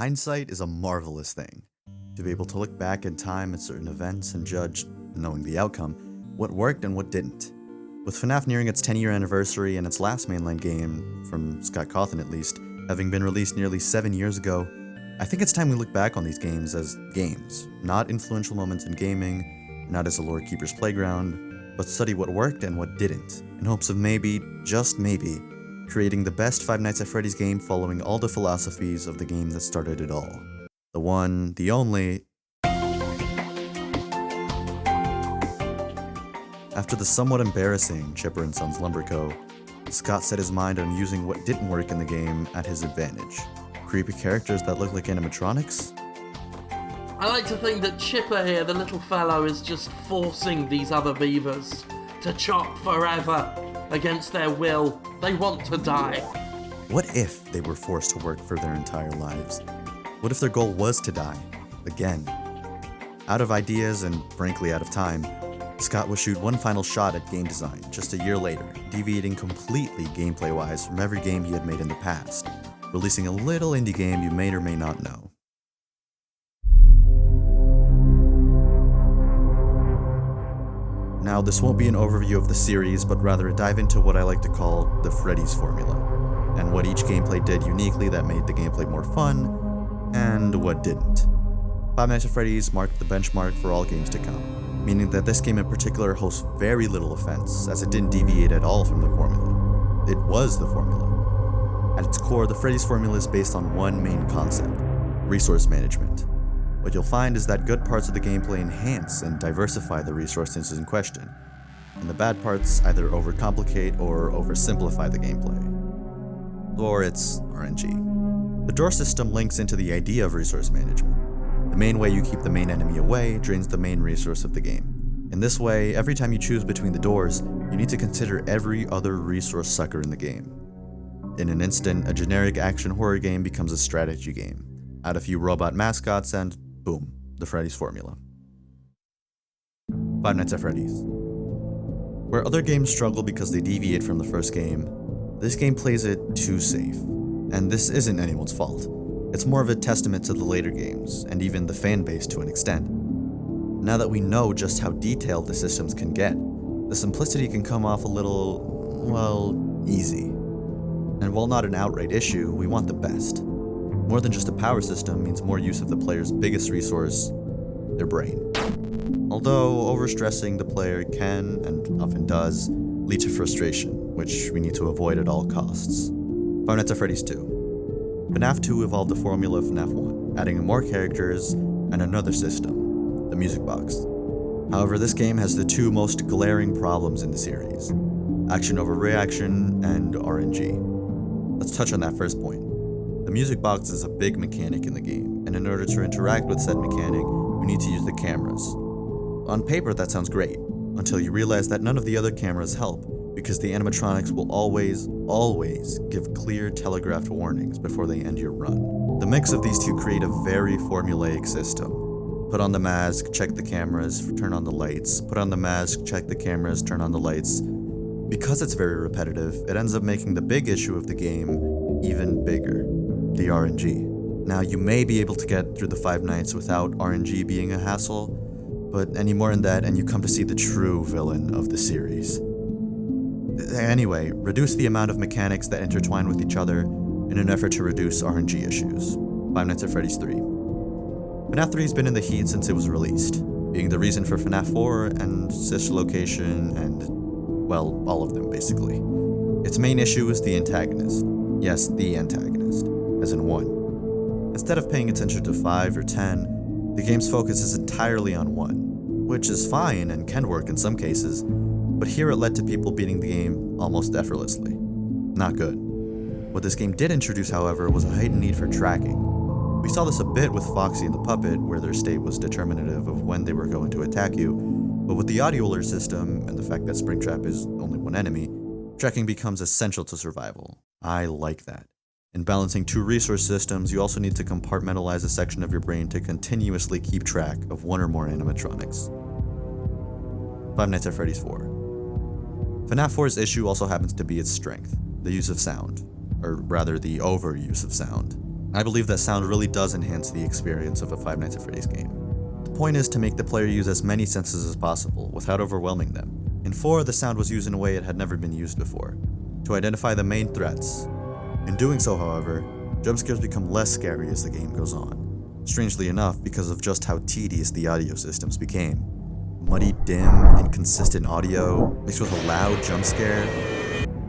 Hindsight is a marvelous thing. To be able to look back in time at certain events and judge, knowing the outcome, what worked and what didn't. With FNaF nearing its 10-year anniversary and its last mainline game, from Scott Cawthon at least, having been released nearly 7 years ago, I think it's time we look back on these games as games, not influential moments in gaming, not as a lore keeper's playground, but study what worked and what didn't, in hopes of maybe, just maybe, creating the best Five Nights at Freddy's game following all the philosophies of the game that started it all. The one, the only. After the somewhat embarrassing Chipper & Sons Lumber Co., Scott set his mind on using what didn't work in the game at his advantage. Creepy characters that look like animatronics? I like to think that Chipper here, the little fellow, is just forcing these other beavers to chop forever against their will. They want to die. What if they were forced to work for their entire lives? What if their goal was to die? Again. Out of ideas and frankly out of time, Scott would shoot one final shot at game design just a year later, deviating completely gameplay-wise from every game he had made in the past, releasing a little indie game you may or may not know. Now, this won't be an overview of the series, but rather a dive into what I like to call the Freddy's formula, and what each gameplay did uniquely that made the gameplay more fun, and what didn't. Five Nights at Freddy's marked the benchmark for all games to come, meaning that this game in particular hosts very little offense, as it didn't deviate at all from the formula. It was the formula. At its core, the Freddy's formula is based on one main concept: resource management. What you'll find is that good parts of the gameplay enhance and diversify the resources in question, and the bad parts either overcomplicate or oversimplify the gameplay. Or it's RNG. The door system links into the idea of resource management. The main way you keep the main enemy away drains the main resource of the game. In this way, every time you choose between the doors, you need to consider every other resource sucker in the game. In an instant, a generic action horror game becomes a strategy game. Add a few robot mascots and boom, the Freddy's formula. Five Nights at Freddy's. Where other games struggle because they deviate from the first game, this game plays it too safe. And this isn't anyone's fault. It's more of a testament to the later games, and even the fan base to an extent. Now that we know just how detailed the systems can get, the simplicity can come off a little, well, easy. And while not an outright issue, we want the best. More than just a power system means more use of the player's biggest resource, their brain. Although overstressing the player can, and often does, lead to frustration, which we need to avoid at all costs. Five Nights at Freddy's 2. FNaF 2 evolved the formula of FNaF 1, adding more characters and another system, the music box. However, this game has the two most glaring problems in the series: action over reaction and RNG. Let's touch on that first point. The music box is a big mechanic in the game, and in order to interact with said mechanic, we need to use the cameras. On paper, that sounds great, until you realize that none of the other cameras help, because the animatronics will always give clear telegraphed warnings before they end your run. The mix of these two create a very formulaic system. Put on the mask, check the cameras, turn on the lights. Put on the mask, check the cameras, turn on the lights. Because it's very repetitive, it ends up making the big issue of the game even bigger: the RNG. Now, you may be able to get through the Five Nights without RNG being a hassle, but any more in that and you come to see the true villain of the series. Anyway, reduce the amount of mechanics that intertwine with each other in an effort to reduce RNG issues. Five Nights at Freddy's 3. FNaF 3 has been in the heat since it was released, being the reason for FNaF 4 and Sister Location and, well, all of them basically. Its main issue is the antagonist. Yes, the antagonist, as in 1. Instead of paying attention to 5 or 10, the game's focus is entirely on 1, which is fine and can work in some cases, but here it led to people beating the game almost effortlessly. Not good. What this game did introduce, however, was a heightened need for tracking. We saw this a bit with Foxy and the Puppet, where their state was determinative of when they were going to attack you, but with the audio alert system and the fact that Springtrap is only one enemy, tracking becomes essential to survival. I like that. In balancing two resource systems, you also need to compartmentalize a section of your brain to continuously keep track of one or more animatronics. Five Nights at Freddy's 4. FNaF 4's issue also happens to be its strength, the use of sound, or rather the overuse of sound. I believe that sound really does enhance the experience of a Five Nights at Freddy's game. The point is to make the player use as many senses as possible without overwhelming them. In 4, the sound was used in a way it had never been used before, to identify the main threats. In doing so, however, jump scares become less scary as the game goes on. Strangely enough, because of just how tedious the audio systems became. Muddy, dim, inconsistent audio mixed with a loud jump scare,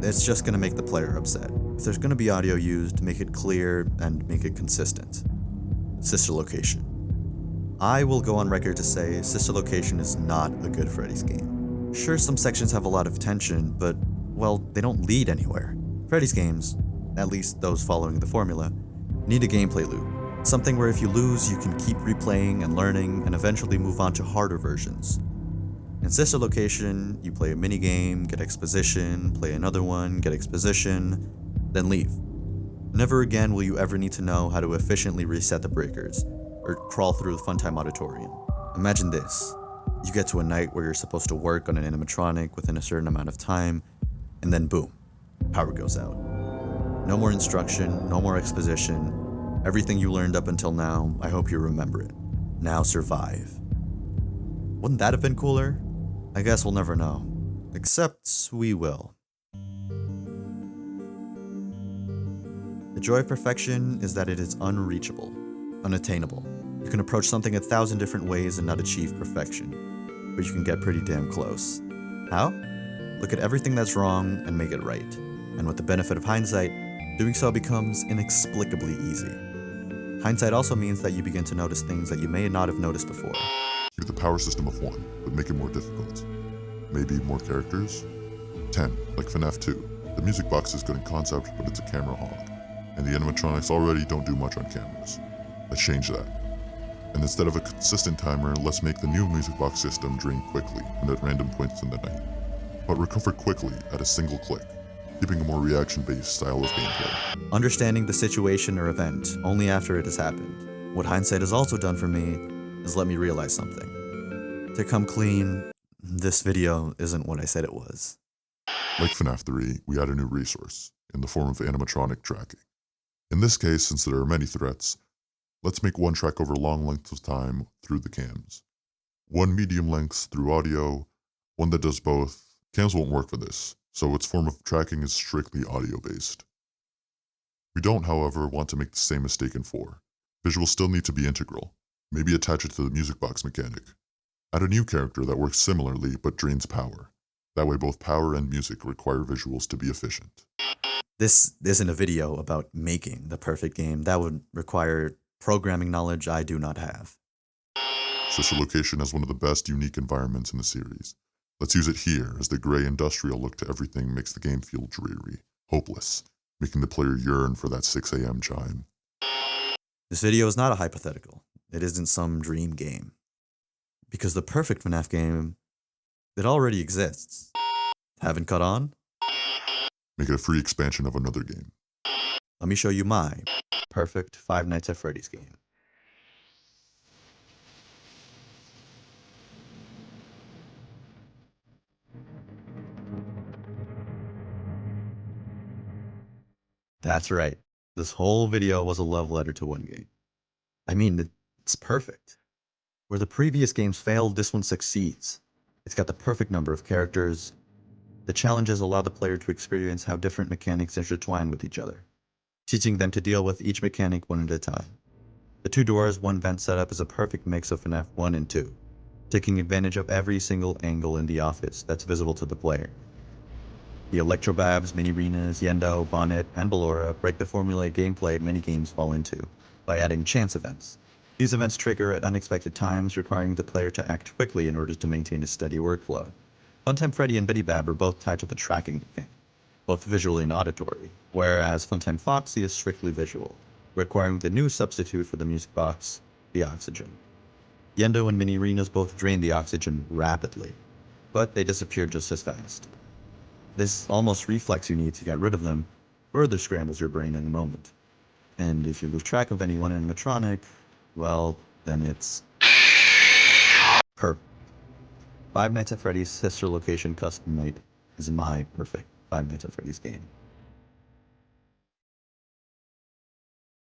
it's just going to make the player upset. If there's going to be audio used, make it clear and make it consistent. Sister Location. I will go on record to say Sister Location is not a good Freddy's game. Sure, some sections have a lot of tension, but, well, they don't lead anywhere. Freddy's games, at least those following the formula, need a gameplay loop. Something where if you lose, you can keep replaying and learning and eventually move on to harder versions. In Sister Location, you play a minigame, get exposition, play another one, get exposition, then leave. Never again will you ever need to know how to efficiently reset the breakers, or crawl through the Funtime Auditorium. Imagine this. You get to a night where you're supposed to work on an animatronic within a certain amount of time, and then boom, power goes out. No more instruction, no more exposition. Everything you learned up until now, I hope you remember it. Now survive. Wouldn't that have been cooler? I guess we'll never know. Except we will. The joy of perfection is that it is unreachable, unattainable. You can approach something 1,000 different ways and not achieve perfection, but you can get pretty damn close. How? Look at everything that's wrong and make it right. And with the benefit of hindsight, doing so becomes inexplicably easy. Hindsight also means that you begin to notice things that you may not have noticed before. Keep the power system of 1, but make it more difficult. Maybe more characters? 10, like FNaF 2. The music box is good in concept, but it's a camera hog. And the animatronics already don't do much on cameras. Let's change that. And instead of a consistent timer, let's make the new music box system drain quickly and at random points in the night. But recover quickly at a single click, keeping a more reaction-based style of gameplay. Understanding the situation or event only after it has happened. What hindsight has also done for me is let me realize something. To come clean, this video isn't what I said it was. Like FNaF 3, we add a new resource, in the form of animatronic tracking. In this case, since there are many threats, let's make one track over long lengths of time through the cams. One medium lengths through audio, one that does both. Cams won't work for this, so its form of tracking is strictly audio-based. We don't, however, want to make the same mistake in 4. Visuals still need to be integral. Maybe attach it to the music box mechanic. Add a new character that works similarly but drains power. That way both power and music require visuals to be efficient. This isn't a video about making the perfect game. That would require programming knowledge I do not have. Sister Location has one of the best unique environments in the series. Let's use it here, as the gray industrial look to everything makes the game feel dreary, hopeless, making the player yearn for that 6 a.m. chime. This video is not a hypothetical. It isn't some dream game. Because the perfect FNaF game, it already exists. Haven't caught on? Make it a free expansion of another game. Let me show you my perfect Five Nights at Freddy's game. That's right. This whole video was a love letter to one game. I mean, it's perfect. Where the previous games failed, this one succeeds. It's got the perfect number of characters. The challenges allow the player to experience how different mechanics intertwine with each other, teaching them to deal with each mechanic one at a time. The 2 doors, 1 vent setup is a perfect mix of FNaF 1 and 2, taking advantage of every single angle in the office that's visible to the player. The Electrobabs, Mini-Arenas, Yendo, Bonnet, and Ballora break the formulaic gameplay many games fall into by adding chance events. These events trigger at unexpected times, requiring the player to act quickly in order to maintain a steady workflow. Funtime Freddy and Bitty Bab are both tied to the tracking mechanic, both visually and auditory, whereas Funtime Foxy is strictly visual, requiring the new substitute for the music box, the oxygen. Yendo and Mini-Arenas both drain the oxygen rapidly, but they disappear just as fast. This almost reflex you need to get rid of them further scrambles your brain in a moment. And if you lose track of any one animatronic, well, then it's perfect. Five Nights at Freddy's Sister Location Custom Night is my perfect Five Nights at Freddy's game.